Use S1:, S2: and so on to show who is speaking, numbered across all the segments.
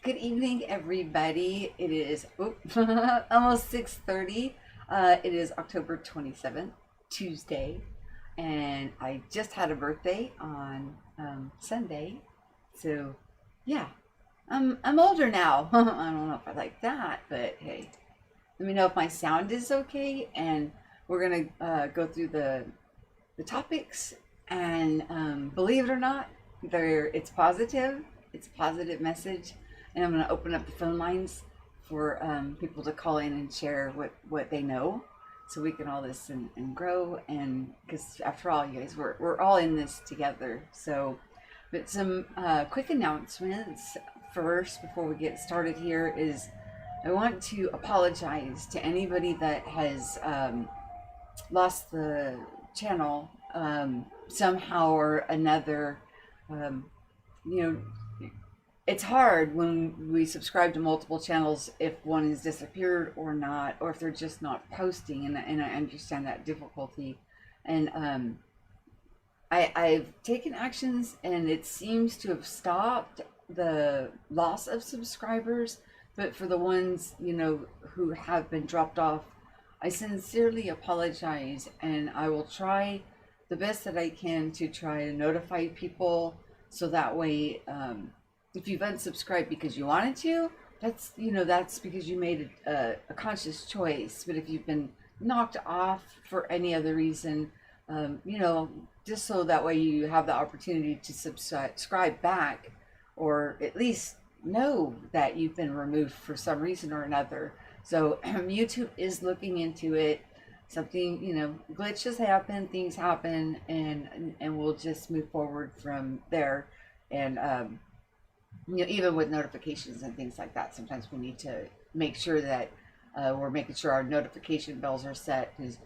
S1: Good evening, everybody. It is almost 6:30. It is October 27th, Tuesday, and I just had a birthday on Sunday. So, yeah, I'm older now. I don't know if I like that, but hey, let me know if my sound is okay, and we're gonna go through the topics. And believe it or not, it's positive. It's a positive message, and I'm going to open up the phone lines for people to call in and share what they know, so we can all listen and grow. And because after all, you guys, we're all in this together. So, but some quick announcements first before we get started here is I want to apologize to anybody that has lost the channel somehow or another. Um, you know, it's hard when we subscribe to multiple channels if one has disappeared or not, or if they're just not posting, and I understand that difficulty. And I've taken actions, and it seems to have stopped the loss of subscribers. But for the ones, who have been dropped off, I sincerely apologize, and I will try the best that I can to try to notify people, so that way, if you've unsubscribed because you wanted to, that's because you made a conscious choice. But if you've been knocked off for any other reason, just so that way you have the opportunity to subscribe back, or at least know that you've been removed for some reason or another. So YouTube is looking into it. Something, glitches happen, things happen, and we'll just move forward from there. And even with notifications and things like that, sometimes we need to make sure that we're making sure our notification bells are set, because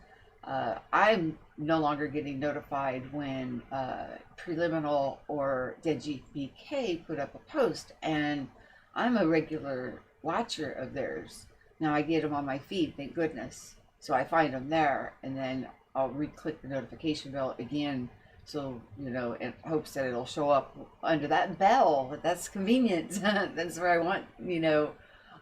S1: I'm no longer getting notified when Preliminal or Dead GBK put up a post, and I'm a regular watcher of theirs. Now I get them on my feed, thank goodness. So I find them there, and then I'll re-click the notification bell again. So, in hopes that it'll show up under that bell. That's convenient. That's where I want,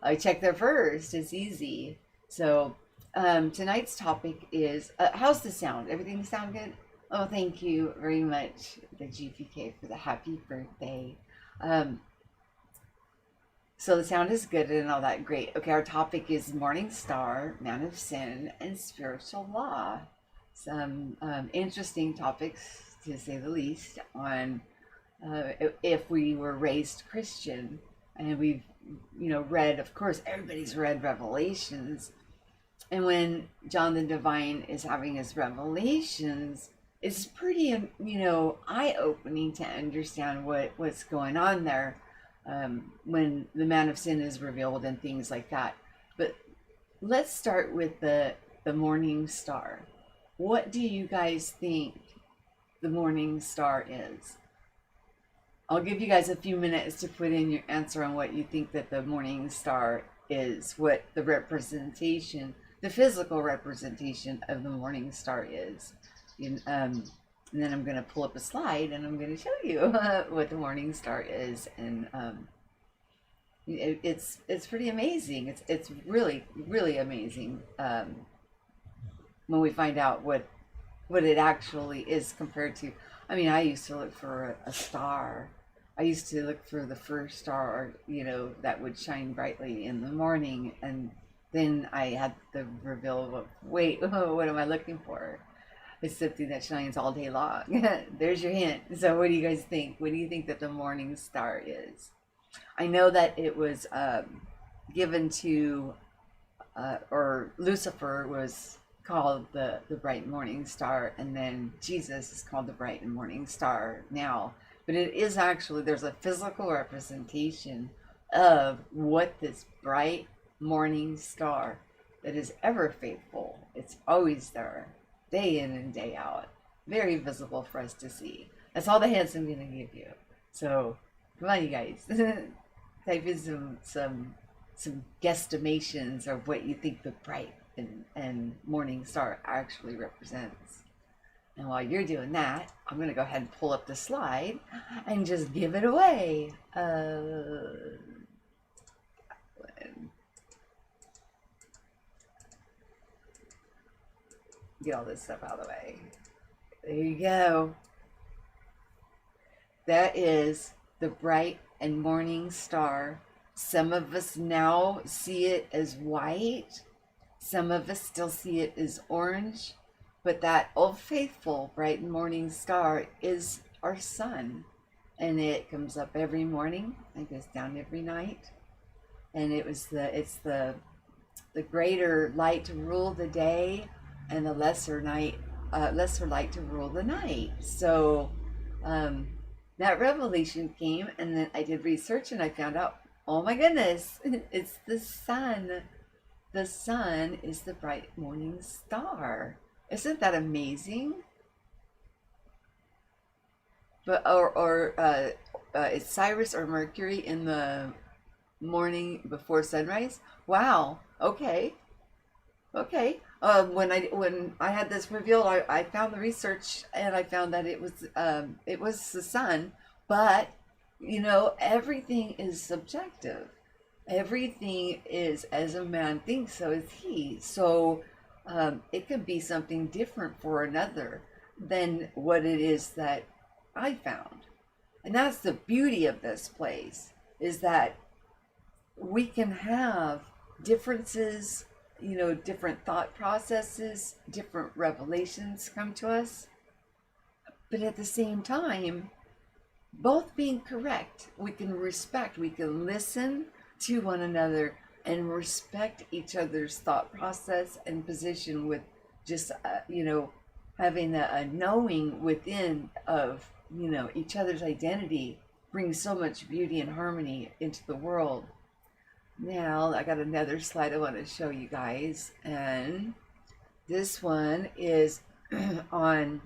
S1: I check there first. It's easy. So tonight's topic is, how's the sound? Everything sound good? Oh, thank you very much, the GPK, for the happy birthday. So the sound is good and all that, great. Okay, our topic is Morning Star, Man of Sin, and Spiritual Law. Some interesting topics, to say the least, on if we were raised Christian. And we've, read, of course, everybody's read Revelations. And when John the Divine is having his revelations, it's pretty, eye-opening to understand what's going on there. When the man of sin is revealed and things like that. But let's start with the morning star. What do you guys think the morning star is? I'll give you guys a few minutes to put in your answer on what you think that the morning star is, what the representation, the physical representation of the morning star is. And then I'm going to pull up a slide, and I'm going to show you what the morning star is. And it's pretty amazing. It's really, really amazing when we find out what it actually is compared to. I mean, I used to look for a star. I used to look for the first star, that would shine brightly in the morning. And then I had the reveal of, wait, what am I looking for? It's something that shines all day long. There's your hint. So what do you guys think? What do you think that the morning star is? I know that it was given to, or Lucifer was called the bright morning star, and then Jesus is called the bright and morning star now. But it is actually, there's a physical representation of what this bright morning star that is ever faithful. It's always there, day in and day out, very visible for us to see. That's all the hints I'm going to give you. So come on, you guys, type in some guesstimations of what you think the bright and morning star actually represents. And while you're doing that, I'm going to go ahead and pull up the slide and just give it away. get all this stuff out of the way. There you go. That is the bright and morning star. Some of us now see it as white. Some of us still see it as orange. But that old faithful bright and morning star is our sun. And it comes up every morning and goes down every night. And it's the greater light to rule the day, and the lesser light to rule the night. So that revelation came, and then I did research, and I found out, oh my goodness, it's the sun. The sun is the bright morning star. Isn't that amazing? But it's Cyrus or Mercury in the morning before sunrise. Wow. Okay. When I had this revealed, I found the research, and I found that it was the sun. But everything is subjective. Everything is as a man thinks, so is he. So it could be something different for another than what it is that I found. And that's the beauty of this place, is that we can have differences, different thought processes, different revelations come to us, but at the same time, both being correct. We can respect, we can listen to one another and respect each other's thought process and position, with just, having a knowing within of, each other's identity brings so much beauty and harmony into the world. Now, I got another slide I want to show you guys, and this one is on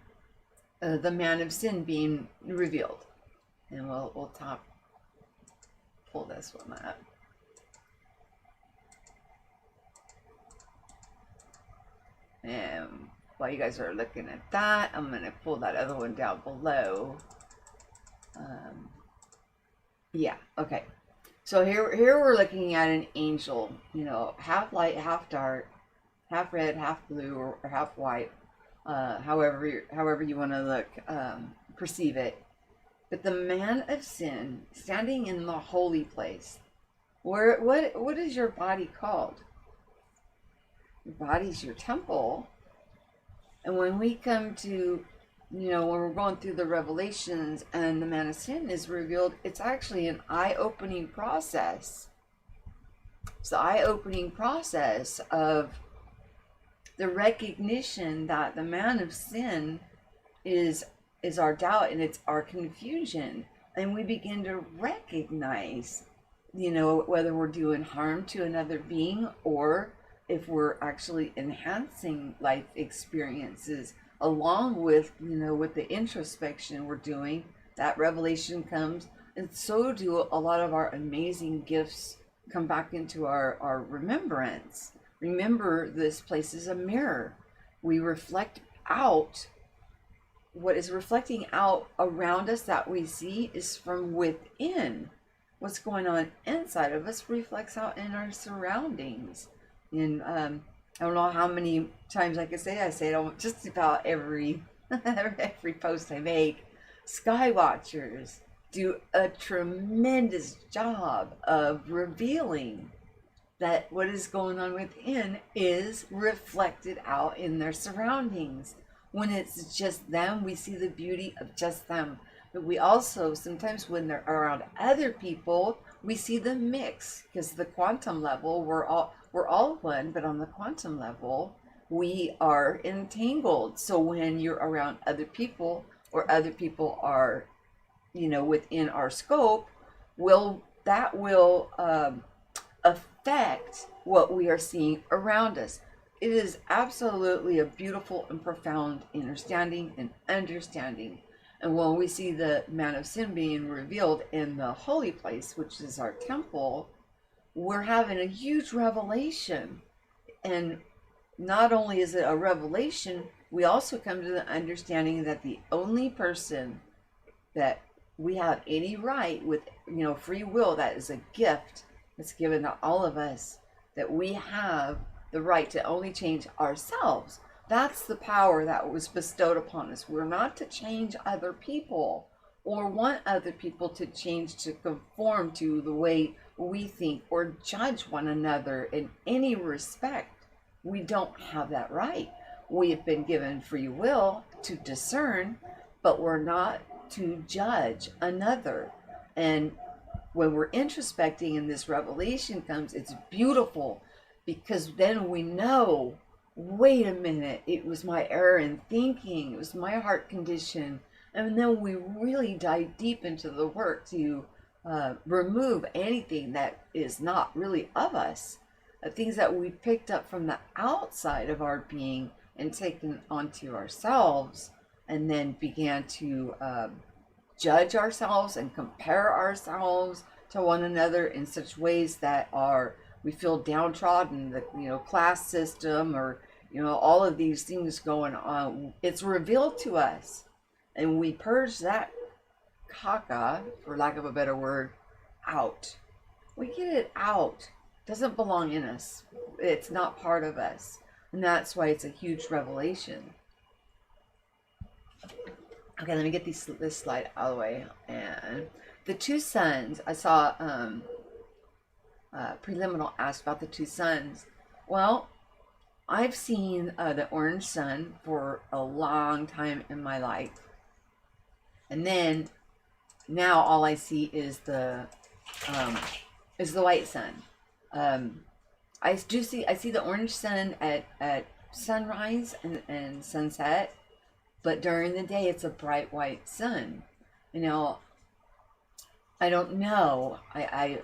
S1: the man of sin being revealed. And we'll pull this one up. And while you guys are looking at that, I'm going to pull that other one down below. Yeah, okay. So here we're looking at an angel, half light, half dark, half red, half blue, or half white, however you want to look, perceive it. But the man of sin standing in the holy place. What is your body called? Your body's your temple. And when we come to, when we're going through the revelations and the man of sin is revealed, it's actually an eye-opening process. It's the eye-opening process of the recognition that the man of sin is our doubt, and it's our confusion. And we begin to recognize, whether we're doing harm to another being, or if we're actually enhancing life experiences along with, with the introspection we're doing. That revelation comes, and so do a lot of our amazing gifts come back into our remembrance. Remember, this place is a mirror. We reflect out. What is reflecting out around us that we see is from within. What's going on inside of us reflects out in our surroundings. And I don't know how many times I say it just about every post I make. Sky Watchers do a tremendous job of revealing that what is going on within is reflected out in their surroundings. When it's just them, we see the beauty of just them. But we also, sometimes when they're around other people, we see the mix, because the quantum level, we're all one, but on the quantum level, we are entangled. So when you're around other people, or other people are, within our scope, that will affect what we are seeing around us. It is absolutely a beautiful and profound understanding. And when we see the man of sin being revealed in the holy place, which is our temple, we're having a huge revelation. And not only is it a revelation, we also come to the understanding that the only person that we have any right with, free will, that is a gift that's given to all of us, that we have the right to only change ourselves. That's the power that was bestowed upon us. We're not to change other people or want other people to change to conform to the way we think or judge one another in any respect. We don't have that right. We have been given free will to discern, but we're not to judge another. And when we're introspecting and this revelation comes, it's beautiful, because then we know, wait a minute, it was my error in thinking, it was my heart condition. And then we really dive deep into the work to remove anything that is not really of us, things that we picked up from the outside of our being and taken onto ourselves, and then began to judge ourselves and compare ourselves to one another in such ways that we feel downtrodden, the class system, or all of these things going on. It's revealed to us, and we purge that caca, for lack of a better word, out. We get it out. It doesn't belong in us. It's not part of us, and that's why it's a huge revelation. Okay, let me get this slide out of the way. And the two sons, I saw Preliminal asked about the two sons. Well, I've seen the orange sun for a long time in my life, and then now all I see is the white sun. I see the orange sun at sunrise and sunset, but during the day it's a bright white sun. I don't know. I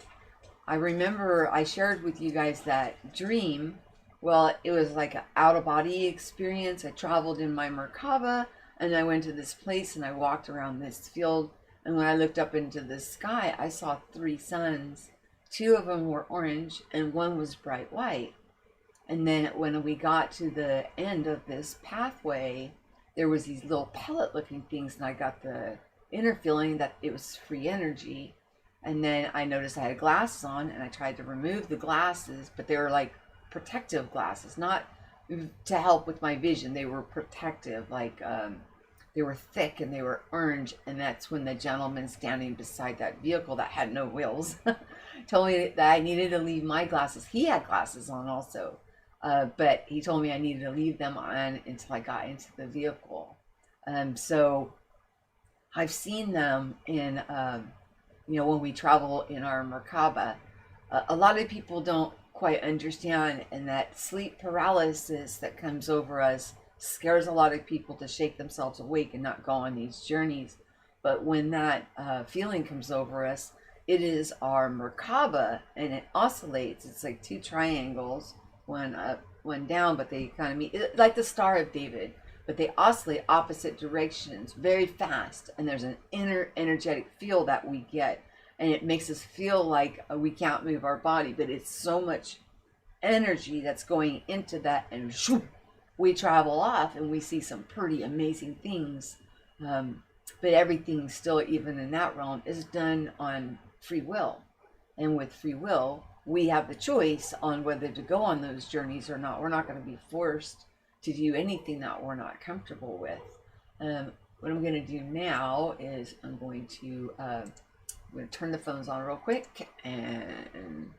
S1: remember I shared with you guys that dream. Well, it was like an out-of-body experience. I traveled in my Merkaba, and I went to this place, and I walked around this field, and when I looked up into the sky, I saw 3 suns. 2 of them were orange, and 1 was bright white. And then when we got to the end of this pathway, there was these little pellet-looking things, and I got the inner feeling that it was free energy. And then I noticed I had glasses on, and I tried to remove the glasses, but they were like protective glasses, not to help with my vision. They were protective, like they were thick and they were orange. And that's when the gentleman standing beside that vehicle that had no wheels told me that I needed to leave my glasses. He had glasses on also, but he told me I needed to leave them on until I got into the vehicle. So I've seen them in when we travel in our Merkaba. A lot of people don't quite understand, and that sleep paralysis that comes over us scares a lot of people to shake themselves awake and not go on these journeys. But when that feeling comes over us, it is our Merkaba, and it oscillates. It's like 2 triangles, one up, one down, but they kind of meet, like the Star of David, but they oscillate opposite directions very fast, and there's an inner energetic feel that we get, and it makes us feel like we can't move our body, but it's so much energy that's going into that, and shoo, we travel off and we see some pretty amazing things. But everything still, even in that realm, is done on free will, and with free will we have the choice on whether to go on those journeys or not. We're not going to be forced to do anything that we're not comfortable with. What I'm going to do now is I'm going to turn the phones on real quick, and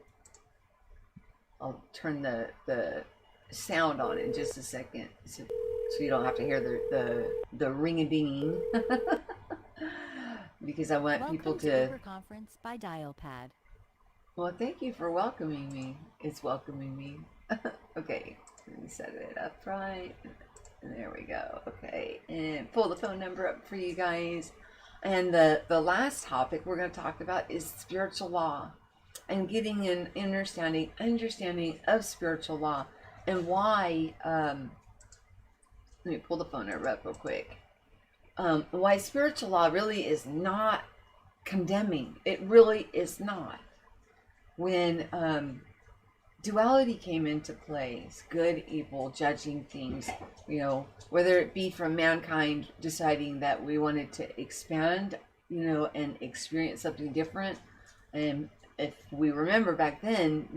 S1: I'll turn the sound on in just a second, so you don't have to hear the ring-a-ding, because I want people to
S2: conference by Dialpad.
S1: Well, thank you for welcoming me. It's welcoming me. Okay, let me set it up right. And there we go. Okay, and pull the phone number up for you guys. And the last topic we're going to talk about is spiritual law, and getting an understanding of spiritual law, and why. Let me pull the phone number up real quick. Why spiritual law really is not condemning. It really is not. When duality came into place, good, evil, judging things, whether it be from mankind deciding that we wanted to expand, and experience something different. And if we remember back then,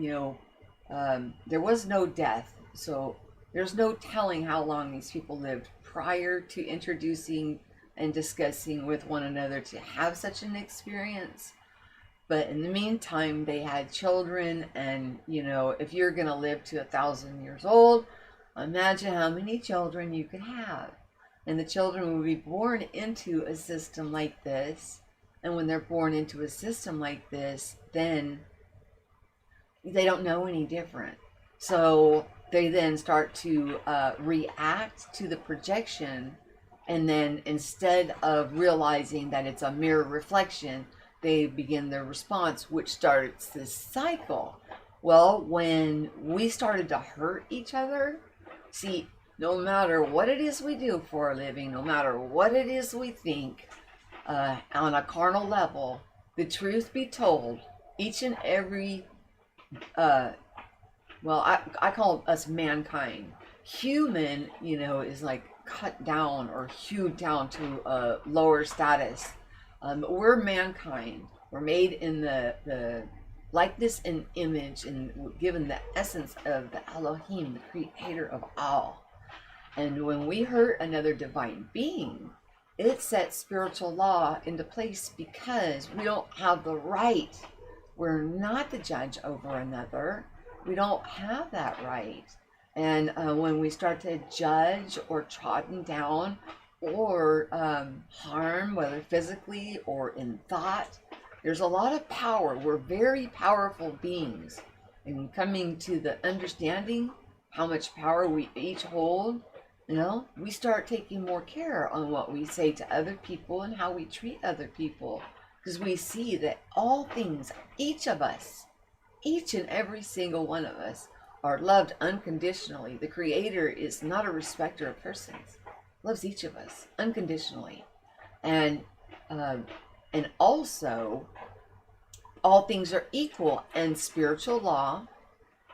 S1: there was no death. So There's no telling how long these people lived prior to introducing and discussing with one another to have such an experience. But in the meantime, they had children, and if you're going to live to 1,000 years old, imagine how many children you could have. And the children will be born into a system like this. And when they're born into a system like this, then they don't know any different. So they then start to react to the projection. And then instead of realizing that it's a mirror reflection, they begin their response, which starts this cycle. Well, when we started to hurt each other, see, no matter what it is we do for a living, no matter what it is we think, on a carnal level, the truth be told, each and every, I call us mankind. Human, is like cut down or hewed down to a lower status. We're mankind. We're made in the likeness and image and given the essence of the Elohim, the creator of all. And when we hurt another divine being, it sets spiritual law into place, because we don't have the right. We're not the judge over another. We don't have that right. And when we start to judge or trodden down or harm, whether physically or in thought, there's a lot of power. We're very powerful beings. And coming to the understanding how much power we each hold, we start taking more care on what we say to other people and how we treat other people. Because we see that all things, each of us, each and every single one of us, are loved unconditionally. The Creator is not a respecter of persons. Loves each of us unconditionally. And also, all things are equal, and spiritual law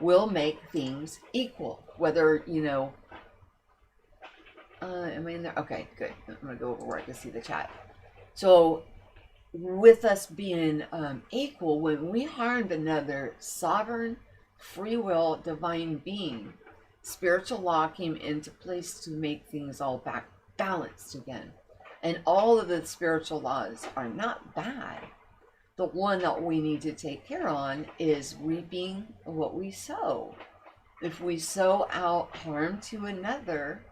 S1: will make things equal. Whether, am I in there? Okay, good. I'm going to go over where I can see the chat. So, with us being equal, when we harmed another sovereign, free will, divine being, spiritual law came into place to make things all back balanced again. And all of the spiritual laws are not bad. The one that we need to take care on is reaping what we sow. If we sow out harm to another,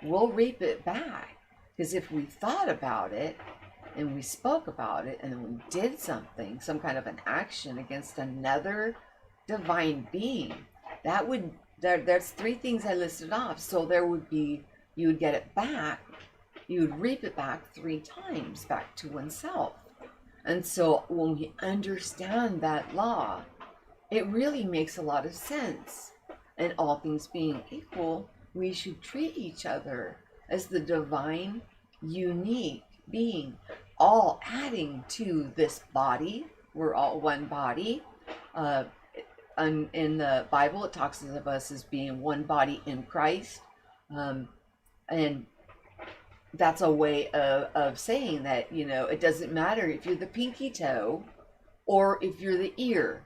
S1: we'll reap it back. Because if we thought about it, and we spoke about it, and then we did something, some kind of an action against another divine being, that's three things I listed off. So there would be, you would get it back, you would reap it back 3 times back to oneself. And so when we understand that law, it really makes a lot of sense. And all things being equal, we should treat each other as the divine, unique being, all adding to this body. We're all one body. In the Bible, it talks of us as being one body in Christ. And that's a way of saying that, it doesn't matter if you're the pinky toe or if you're the ear.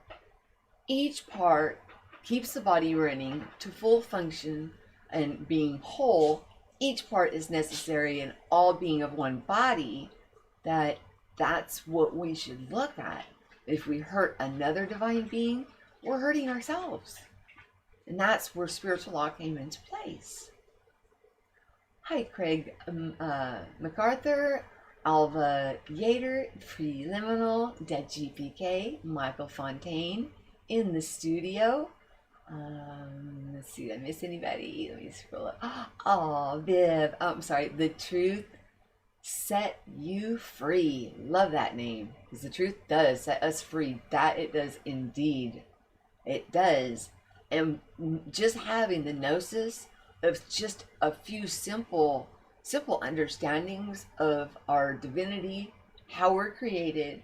S1: Each part keeps the body running to full function and being whole. Each part is necessary, and all being of one body. That's what we should look at. If we hurt another divine being, we're hurting ourselves. And that's where spiritual law came into place. Hi, Craig MacArthur, Alva Yater, Preliminal, Dead GPK, Michael Fontaine in the studio. Let's see, did I miss anybody? Let me scroll up. Oh, Viv. I'm sorry. The Truth Set You Free. Love that name. Because the truth does set us free. That it does indeed. It does. And just having the gnosis of just a few simple understandings of our divinity, how we're created,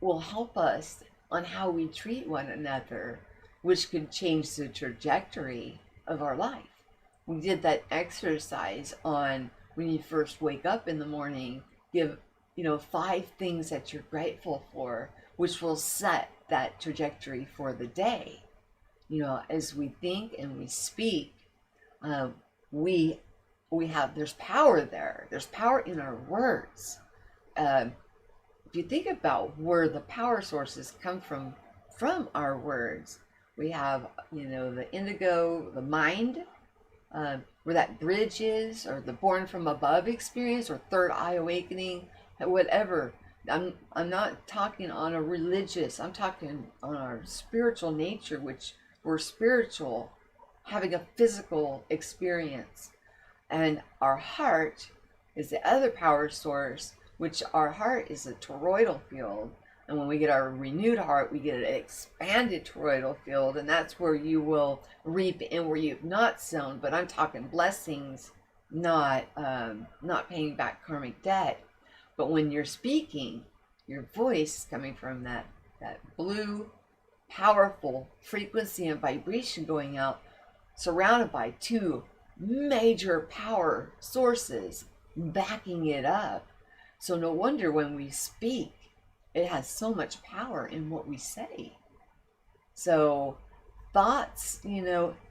S1: will help us on how we treat one another, which could change the trajectory of our life. We did that exercise on when you first wake up in the morning, give 5 things that you're grateful for, which will set that trajectory for the day. As we think and we speak, we have, there's power there. There's power in our words. If you think about where the power sources come from our words, we have, the indigo, the mind, where that bridge is, or the born from above experience, or third eye awakening, whatever. I'm not talking on a religious, I'm talking on our spiritual nature, which we're spiritual, having a physical experience. And our heart is the other power source, which our heart is a toroidal field. And when we get our renewed heart, we get an expanded toroidal field, and that's where you will reap in where you've not sown. But I'm talking blessings, not paying back karmic debt. But when you're speaking, your voice coming from that blue, powerful frequency and vibration going out, surrounded by two major power sources backing it up. So no wonder when we speak, it has so much power in what we say. So thoughts,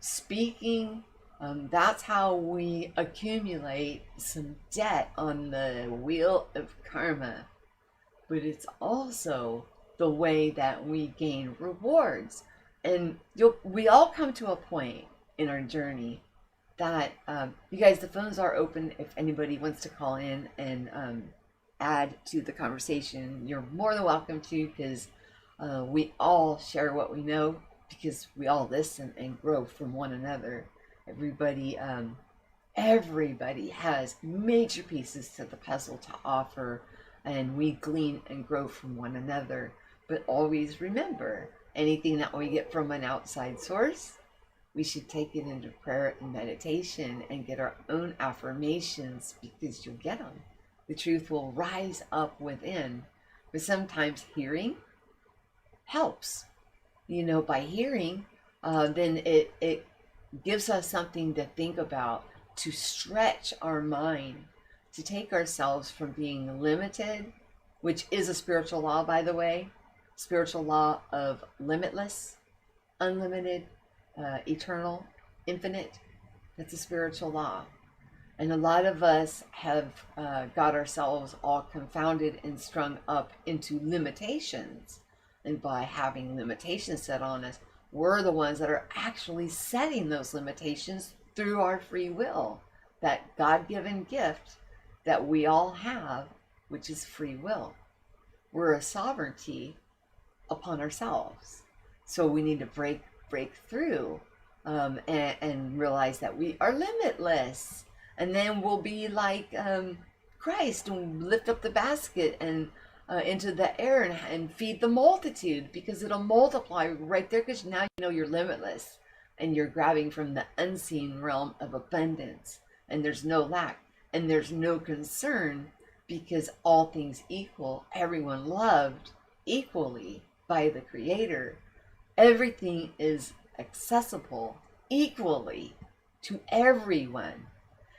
S1: speaking, that's how we accumulate some debt on the wheel of karma. But it's also the way that we gain rewards. And we all come to a point in our journey that, you guys, the phones are open if anybody wants to call in and add to the conversation. You're more than welcome to, because we all share what we know, because we all listen and grow from one another. Everybody has major pieces to the puzzle to offer, and we glean and grow from one another. But always remember, anything that we get from an outside source, we should take it into prayer and meditation and get our own affirmations, because you'll get them. The truth will rise up within. But sometimes hearing helps. By hearing, then it gives us something to think about, to stretch our mind, to take ourselves from being limited, which is a spiritual law, by the way, spiritual law of limitless, unlimited, eternal, infinite. That's a spiritual law. And a lot of us have got ourselves all confounded and strung up into limitations. And by having limitations set on us, we're the ones that are actually setting those limitations through our free will. That God-given gift that we all have, which is free will. We're a sovereignty upon ourselves. So we need to break through and realize that we are limitless. And then we'll be like Christ, and lift up the basket and into the air and feed the multitude, because it'll multiply right there, because now you're limitless and you're grabbing from the unseen realm of abundance, and there's no lack and there's no concern, because all things equal, everyone loved equally by the Creator. Everything is accessible equally to everyone.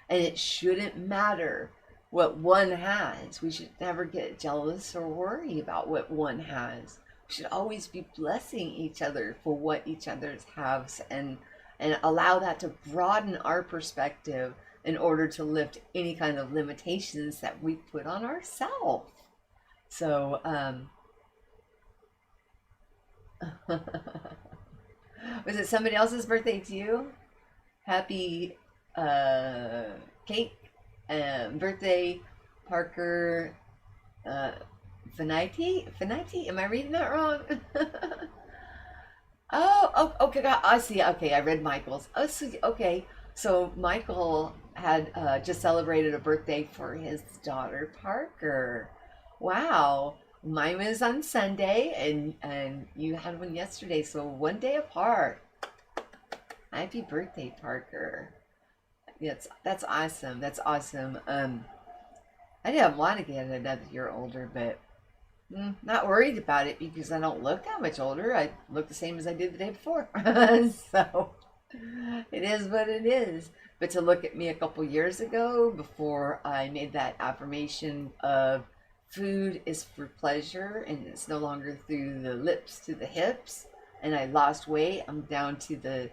S1: And it shouldn't matter what one has. We should never get jealous or worry about what one has. We should always be blessing each other for what each other has, and allow that to broaden our perspective in order to lift any kind of limitations that we put on ourselves. So, was it somebody else's birthday too? Happy cake birthday, Parker Finite? Am I reading that wrong? Oh, okay, I see. Okay, I read Michael's. Oh, so, okay. So Michael had just celebrated a birthday for his daughter, Parker. Wow. Mine was on Sunday, and you had one yesterday, so one day apart. Happy birthday, Parker. That's awesome. That's awesome. I didn't want to get another year older, but not worried about it, because I don't look that much older. I look the same as I did the day before. So it is what it is. But to look at me a couple years ago, before I made that affirmation of food is for pleasure and it's no longer through the lips to the hips, and I lost weight, I'm down to the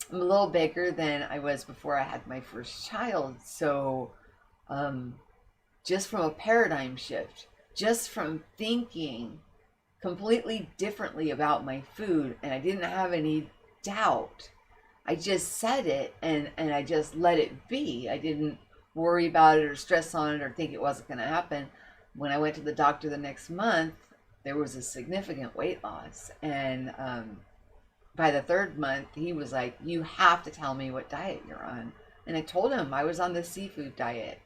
S1: I'm a little bigger than I was before I had my first child. So just from a paradigm shift, just from thinking completely differently about my food, and I didn't have any doubt. I just said it, and I just let it be. I didn't worry about it or stress on it or think it wasn't going to happen. When I went to the doctor the next month, there was a significant weight loss. And by the third month, he was like, "You have to tell me what diet you're on." And I told him I was on the seafood diet.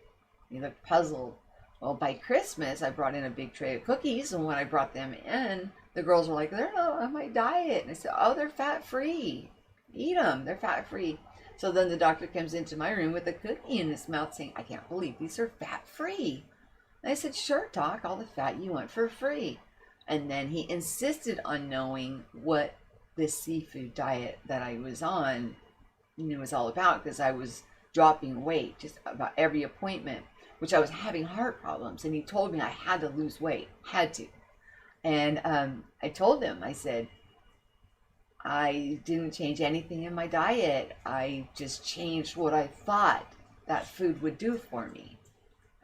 S1: He looked puzzled. Well, by Christmas, I brought in a big tray of cookies, and when I brought them in, the girls were like, "They're not on my diet." And I said, "Oh, they're fat-free. Eat them. They're fat-free." So then the doctor comes into my room with a cookie in his mouth saying, "I can't believe these are fat-free." And I said, "Sure, Doc, all the fat you want for free." And then he insisted on knowing what this seafood diet that I was on, was all about, because I was dropping weight just about every appointment, which I was having heart problems. And he told me I had to lose weight, had to. And I told him, I said, I didn't change anything in my diet. I just changed what I thought that food would do for me.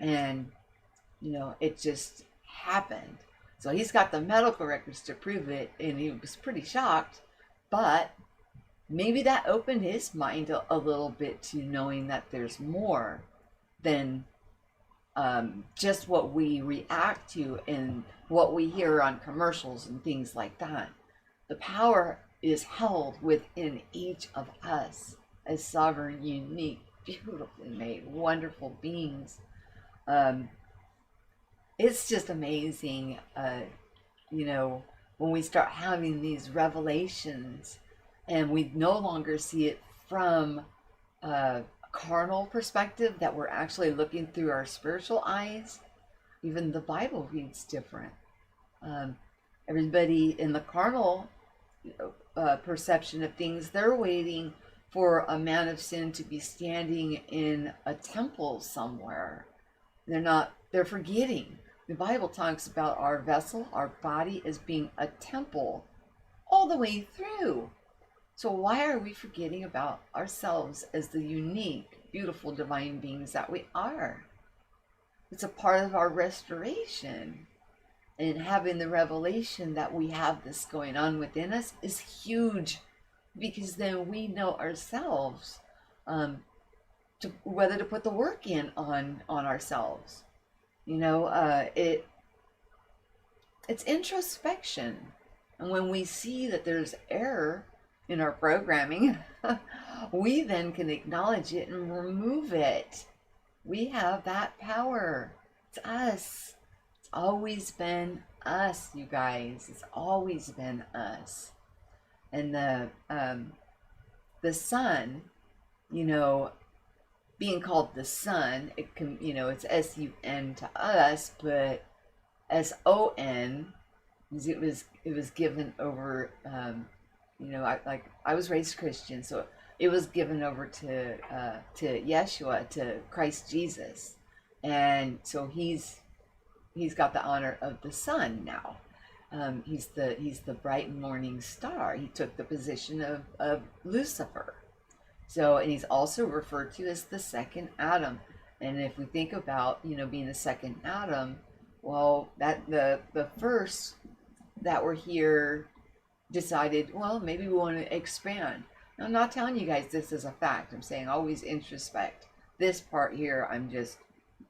S1: And, it just happened. So he's got the medical records to prove it, and he was pretty shocked. But maybe that opened his mind a little bit to knowing that there's more than just what we react to and what we hear on commercials and things like that. The power is held within each of us as sovereign, unique, beautifully made, wonderful beings. It's just amazing, when we start having these revelations and we no longer see it from a carnal perspective, that we're actually looking through our spiritual eyes. Even the Bible reads different. Everybody in the carnal perception of things, they're waiting for a man of sin to be standing in a temple somewhere. They're forgetting. The Bible talks about our vessel, our body, as being a temple all the way through. So why are we forgetting about ourselves as the unique, beautiful, divine beings that we are? It's a part of our restoration. And having the revelation that we have this going on within us is huge, because then we know ourselves, whether to put the work in on ourselves. It's introspection. And when we see that there's error in our programming, we then can acknowledge it and remove it. We have that power. It's us. It's always been us, you guys. It's always been us. And the sun, being called the sun, it can, it's S-U-N to us, but S-O-N, it was given over, I was raised Christian, so it was given over to Yeshua, to Christ Jesus. And so he's got the honor of the sun now. He's the bright morning star. He took the position of Lucifer. So, and he's also referred to as the second Adam. And if we think about, being the second Adam, well, that the first that were here decided, well, maybe we want to expand. Now, I'm not telling you guys this is a fact. I'm saying always introspect. This part here, I'm just,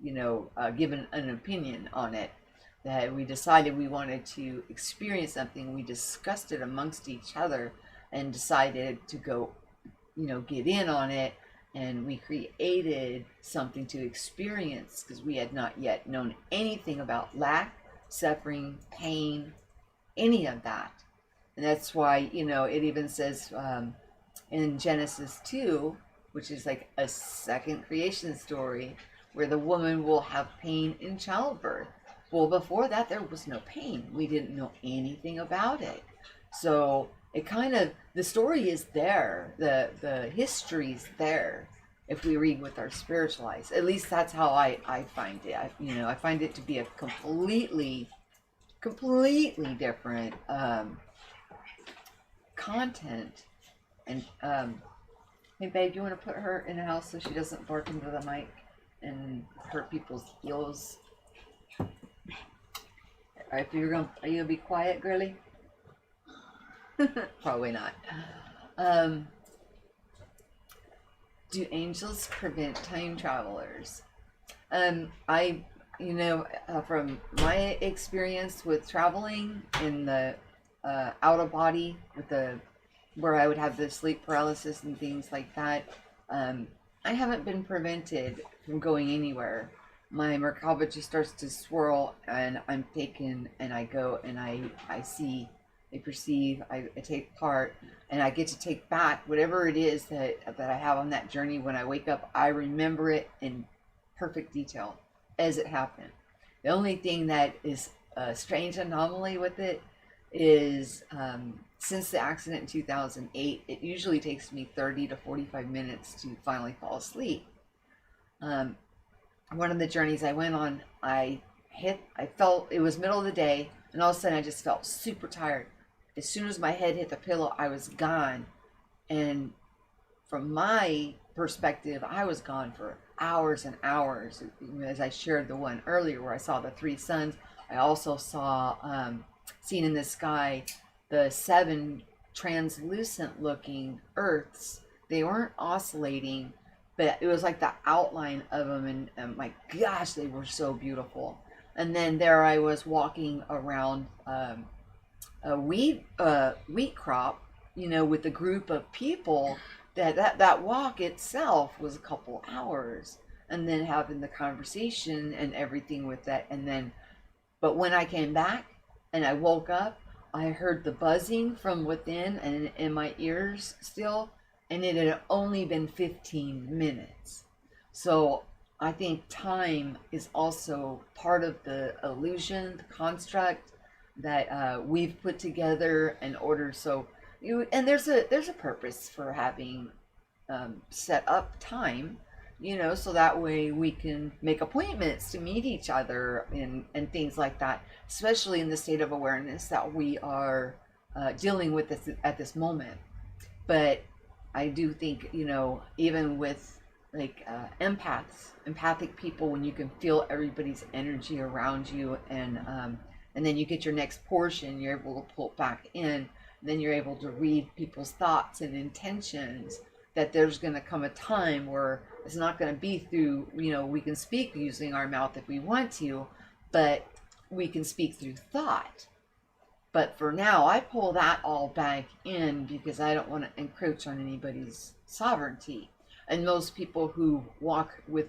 S1: giving an opinion on it. That we decided we wanted to experience something. We discussed it amongst each other and decided to go, get in on it. And we created something to experience, because we had not yet known anything about lack, suffering, pain, any of that. And that's why, it even says in Genesis 2, which is like a second creation story, where the woman will have pain in childbirth. Well, before that, there was no pain. We didn't know anything about it. So it kind of, the story is there. The history's there if we read with our spiritual eyes. At least that's how I find it. I find it to be a completely different content and Hey babe, you want to put her in the house so she doesn't bark into the mic and hurt people's heels? Alright, if you're gonna, are you gonna be quiet, girly? Probably not. Do angels prevent time travelers? I, from my experience with traveling in the out of body with the where I would have the sleep paralysis and things like that, I haven't been prevented from going anywhere. My Merkaba just starts to swirl, and I'm taken, and I go, and I see, I perceive, I take part, and I get to take back whatever it is that I have on that journey. When I wake up, I remember it in perfect detail as it happened. The only thing that is a strange anomaly with it is since the accident in 2008, it usually takes me 30 to 45 minutes to finally fall asleep. One of the journeys I went on, I felt it was middle of the day, and all of a sudden I just felt super tired. As soon as my head hit the pillow, I was gone. And from my perspective, I was gone for hours and hours. As I shared the one earlier where I saw the 3 suns, I also saw, seen in the sky, the 7 translucent looking earths. They weren't oscillating, but it was like the outline of them, and my gosh, they were so beautiful. And then there I was walking around a wheat crop, with a group of people. That walk itself was a couple hours, and then having the conversation and everything with that. And then, but when I came back and I woke up, I heard the buzzing from within and in my ears still, and it had only been 15 minutes. So I think time is also part of the illusion, the construct that we've put together in order. So and there's a purpose for having set up time, so that way we can make appointments to meet each other and things like that, especially in the state of awareness that we are dealing with this at this moment. But I do think, even with like empathic people, when you can feel everybody's energy around you, and then you get your next portion, you're able to pull it back in. Then you're able to read people's thoughts and intentions, that there's going to come a time where it's not going to be through, we can speak using our mouth if we want to, but we can speak through thought. But for now, I pull that all back in because I don't want to encroach on anybody's sovereignty. And most people who walk with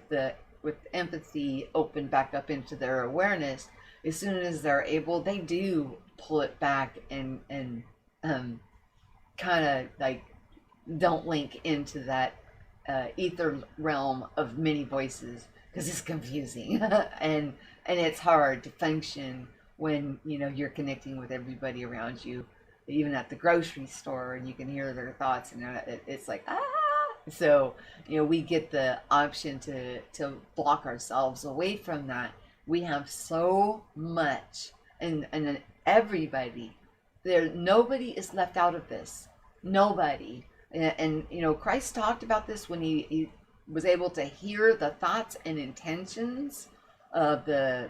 S1: empathy open back up into their awareness, as soon as they're able, they do pull it back and kind of like don't link into that ether realm of many voices, because it's confusing and it's hard to function when you're connecting with everybody around you, even at the grocery store, and you can hear their thoughts, and it's like so we get the option to block ourselves away from that. We have so much, and everybody nobody is left out of this. Nobody. And Christ talked about this when he was able to hear the thoughts and intentions of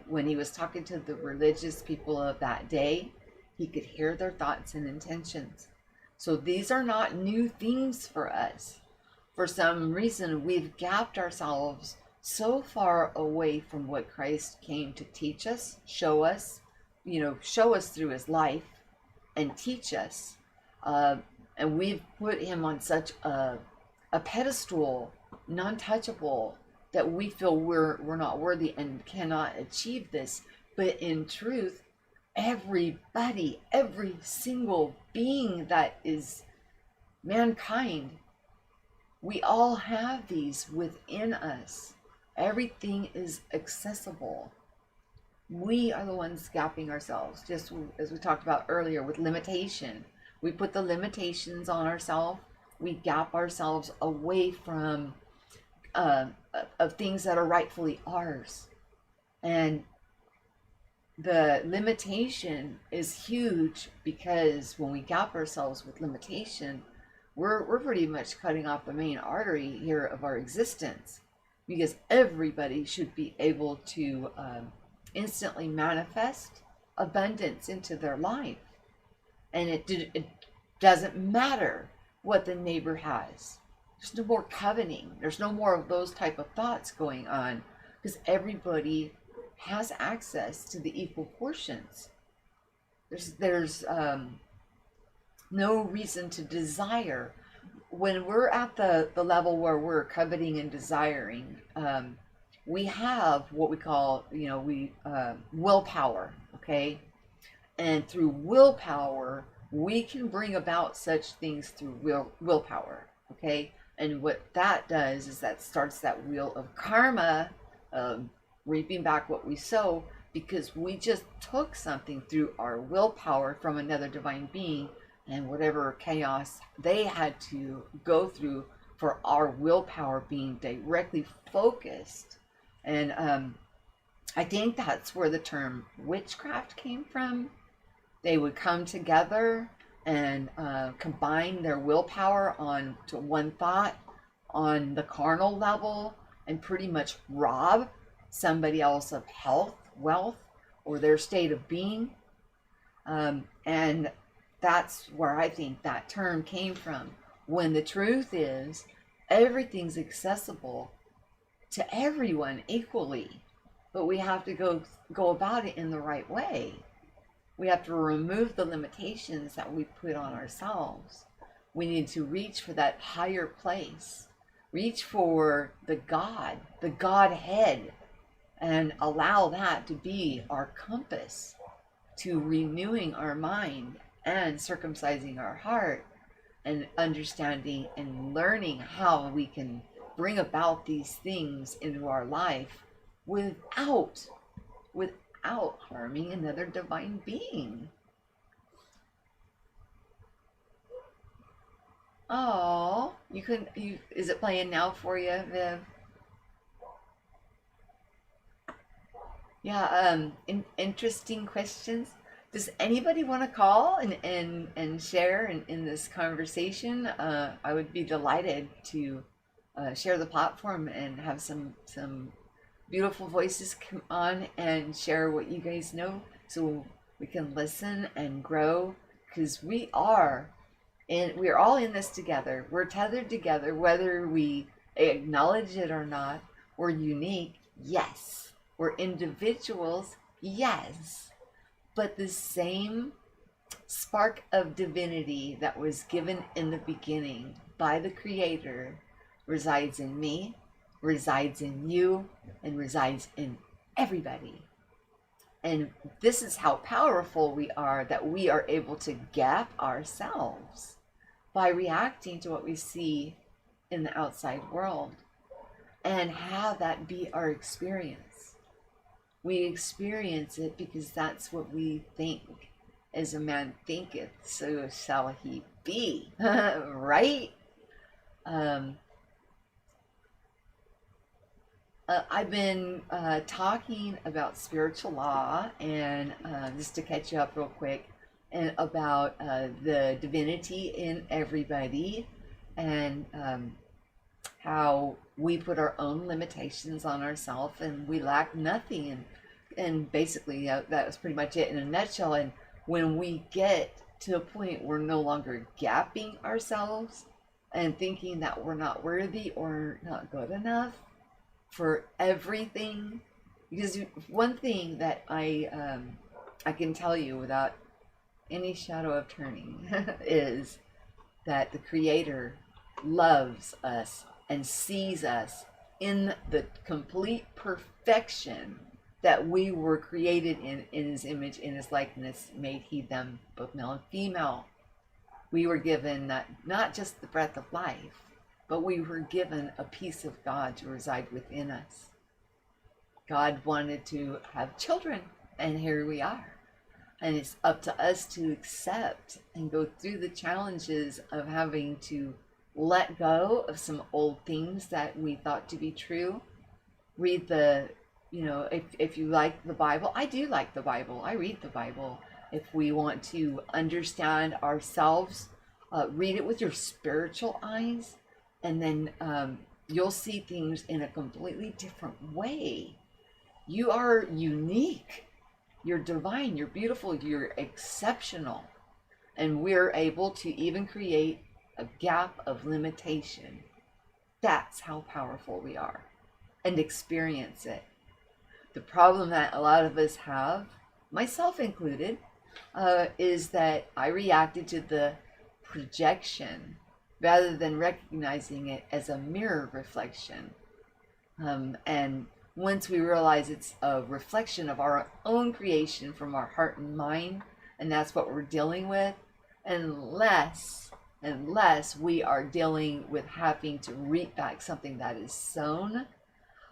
S1: when he was talking to the religious people of that day. He could hear their thoughts and intentions. So these are not new things for us. For some reason, we've gapped ourselves so far away from what Christ came to teach us, show us through his life, and teach us, and we've put him on such a pedestal, non-touchable, that we feel we're not worthy and cannot achieve this. But in truth, everybody, every single being that is mankind, we all have these within us. Everything is accessible. We are the ones gapping ourselves, just as we talked about earlier with limitation. We put the limitations on ourselves. We gap ourselves away from of things that are rightfully ours. And the limitation is huge, because when we gap ourselves with limitation, we're pretty much cutting off the main artery here of our existence, because everybody should be able to instantly manifest abundance into their life. And it doesn't matter what the neighbor has. There's no more coveting. There's no more of those type of thoughts going on, because everybody has access to the equal portions. There's no reason to desire. When we're at the level where we're coveting and desiring, we have what we call, willpower, okay? And through willpower, we can bring about such things through willpower, okay? And what that does is that starts that wheel of karma, reaping back what we sow, because we just took something through our willpower from another divine being, and whatever chaos they had to go through for our willpower being directly focused. And I think that's where the term witchcraft came from. They would come together and combine their willpower to one thought on the carnal level, and pretty much rob somebody else of health, wealth, or their state of being. And that's where I think that term came from, when the truth is everything's accessible to everyone equally, but we have to go about it in the right way. We have to remove the limitations that we put on ourselves. We need to reach for that higher place, reach for the God, the Godhead, and allow that to be our compass to renewing our mind and circumcising our heart, and understanding and learning how we can bring about these things into our life without harming another divine being. Oh, is it playing now for you, Viv? Yeah, interesting questions. Does anybody want to call and share in this conversation? I would be delighted to share the platform and have some beautiful voices come on and share what you guys know, so we can listen and grow, because we're all in this together. We're tethered together, whether we acknowledge it or not. We're unique, yes. We're individuals, yes. But the same spark of divinity that was given in the beginning by the Creator resides in me, resides in you, and resides in everybody. And this is how powerful we are, that we are able to gap ourselves by reacting to what we see in the outside world, and have that be our experience. We experience it because that's what we think. As a man thinketh, so shall he be. Right? I've been talking about spiritual law, and just to catch you up real quick, and about the divinity in everybody, and how we put our own limitations on ourselves, and we lack nothing, and basically that was pretty much it in a nutshell. And when we get to a point we're no longer gapping ourselves and thinking that we're not worthy or not good enough for everything, because one thing that I can tell you without any shadow of turning is that the Creator loves us and sees us in the complete perfection that we were created in his image, in his likeness made he them, both male and female. We were given not just the breath of life, but we were given a piece of God to reside within us. God wanted to have children, and here we are. And it's up to us to accept and go through the challenges of having to let go of some old things that we thought to be true. Read if you like the Bible, I do like the Bible. I read the Bible. If we want to understand ourselves, read it with your spiritual eyes, and then you'll see things in a completely different way. You are unique. You're divine. You're beautiful. You're exceptional. And we're able to even create a gap of limitation. That's how powerful we are, and experience it. The problem that a lot of us have, myself included, is that I reacted to the projection rather than recognizing it as a mirror reflection. And once we realize it's a reflection of our own creation from our heart and mind, and that's what we're dealing with, unless we are dealing with having to reap back something that is sown.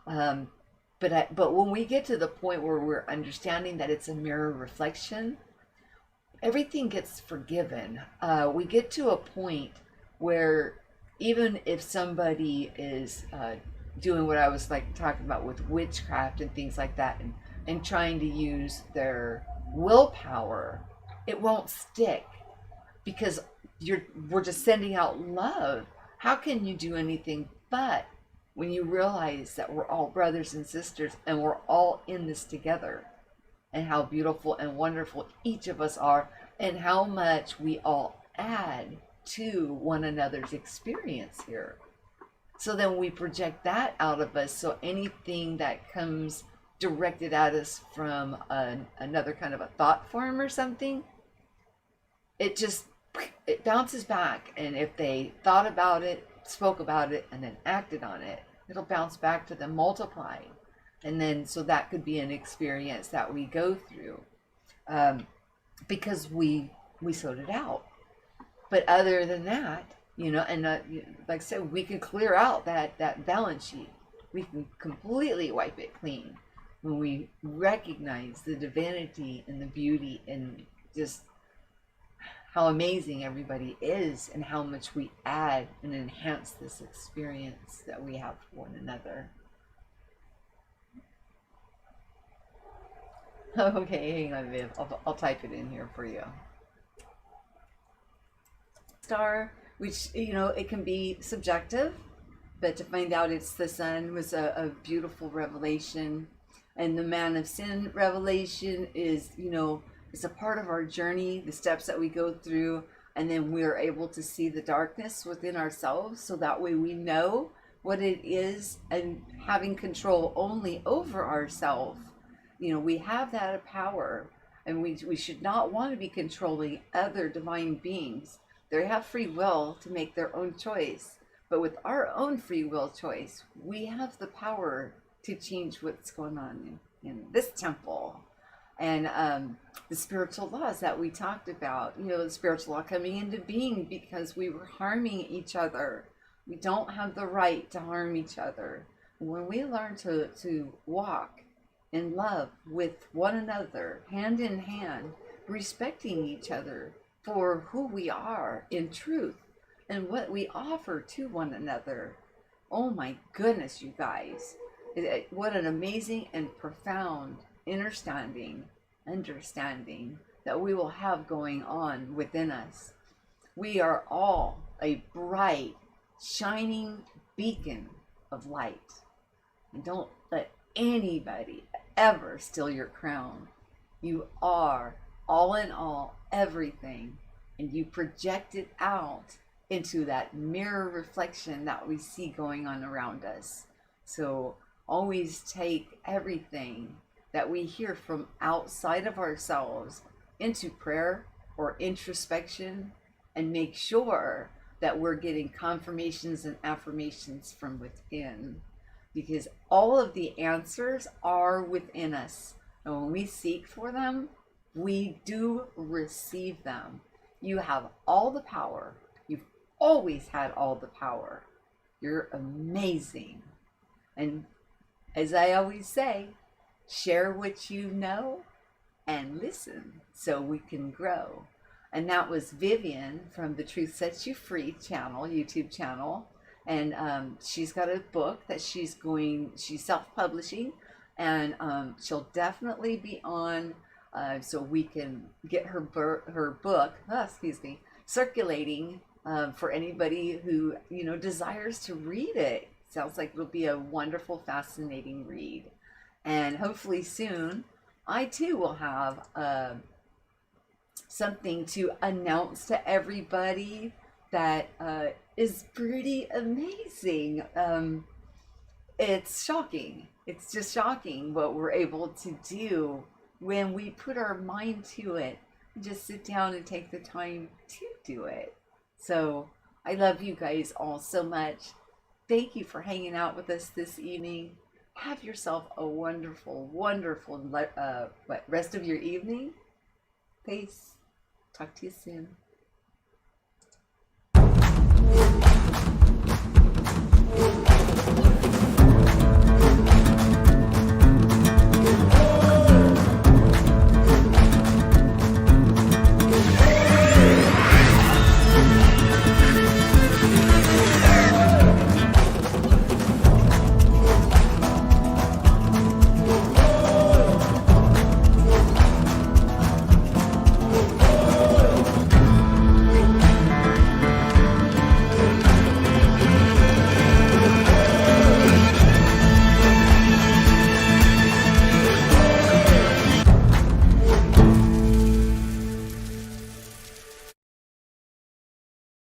S1: But when we get to the point where we're understanding that it's a mirror reflection, everything gets forgiven. We get to a point where even if somebody is doing what I was like talking about with witchcraft and things like that, and trying to use their willpower, it won't stick, because we're just sending out love. How can you do anything but when you realize that we're all brothers and sisters and we're all in this together, and how beautiful and wonderful each of us are, and how much we all add to one another's experience here. So then we project that out of us. So anything that comes directed at us from another kind of a thought form or something, it bounces back. And if they thought about it, spoke about it, and then acted on it, it'll bounce back to them multiplied. And then so that could be an experience that we go through, because we sowed it out. But other than that, and like I said, we can clear out that balance sheet. We can completely wipe it clean when we recognize the divinity and the beauty and just how amazing everybody is, and how much we add and enhance this experience that we have for one another. Okay, hang on, Viv. I'll type it in here for you. Star, which, it can be subjective, but to find out it's the sun was a beautiful revelation. And the man of sin revelation is, it's a part of our journey, the steps that we go through, and then we're able to see the darkness within ourselves, so that way we know what it is, and having control only over ourselves. We have that power, and we should not want to be controlling other divine beings. They have free will to make their own choice, but with our own free will choice, we have the power to change what's going on in this temple. And the spiritual laws that we talked about, the spiritual law coming into being because we were harming each other. We don't have the right to harm each other. When we learn to walk in love with one another, hand in hand, respecting each other for who we are in truth and what we offer to one another. Oh my goodness, you guys. What an amazing and profound understanding that we will have going on within us. We are all a bright, shining beacon of light. And don't let anybody ever steal your crown. You are all in all, everything, and you project it out into that mirror reflection that we see going on around us. So always take everything that we hear from outside of ourselves into prayer or introspection, and make sure that we're getting confirmations and affirmations from within, because all of the answers are within us, and when we seek for them, we do receive them. You have all the power. You've always had all the power. You're amazing. And as I always say, share what you know and listen so we can grow. And that was Vivian from the Truth Sets You Free channel, YouTube channel. And she's got a book that she's self-publishing, and she'll definitely be on so we can get her book, circulating for anybody who, desires to read it. Sounds like it'll be a wonderful, fascinating read. And hopefully soon, I too will have something to announce to everybody that is pretty amazing. It's shocking. It's just shocking what we're able to do when we put our mind to it and just sit down and take the time to do it. So I love you guys all so much. Thank you for hanging out with us this evening. Have yourself a wonderful, wonderful rest of your evening. Peace. Talk to you soon.